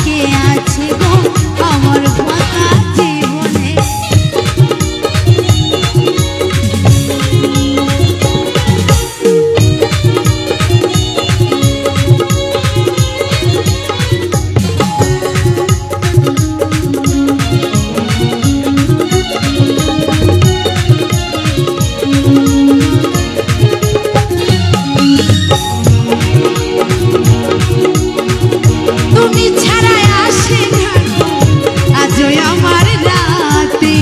কে আছে গো আমার ফাঁকা জীবনে। তুমি ছাড়া আসে না গো আজও আমার রাতে,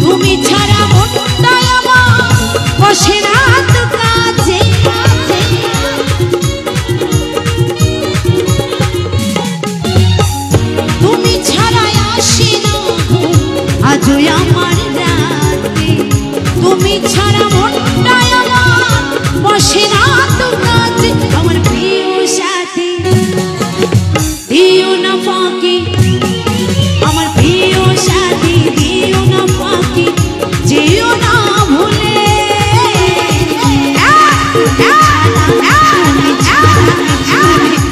তুমি ছাড়া মনটা আমার বসে না তো কাছে। তুমি ছাড়া আসে না গো আজও আমার রাতে, তুমি ছাড়া মনটা আমার বসে না তো কাছে। আমার প্রিয় সাথী দিও না ফাঁকি, আমার প্রিয় সাথী দিও না ফাঁকি, যেও না ভুলে।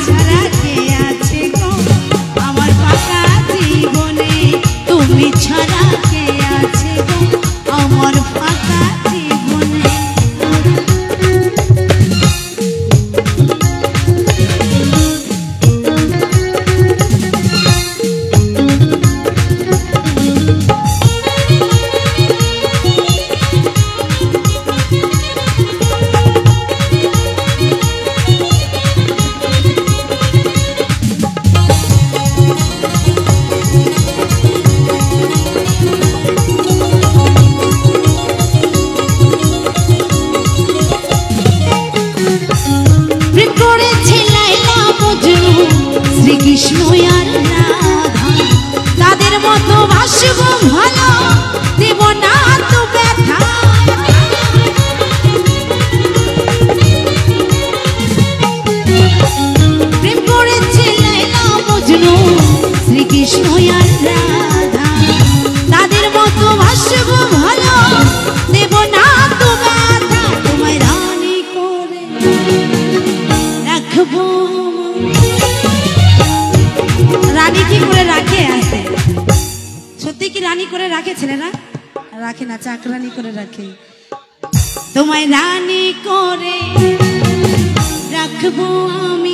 ছাড়া কে আছে গো আমার ফাঁকা জীবনে, তুমি ছাড়া কে আছে গো আমার ফাঁকা জীবনে। শ্রীকৃষ্ণ আর রাধা তাদের মতো ভাসব ভালো, দেব না তো ব্যথা। প্রেম করেছে লায়লা মজনু শ্রীকৃষ্ণ আর রাধা তাদের মতো ভাসব ভালো, দেব না তো ব্যথা। তোমায় রানী করে রাখবো, রানী কি করে রাখে আসে? সত্যি কি রানী করে রাখে? ছেলেরা রাখে না, চাকরানি করে রাখে। তোমায় রানী করে রাখবো আমি।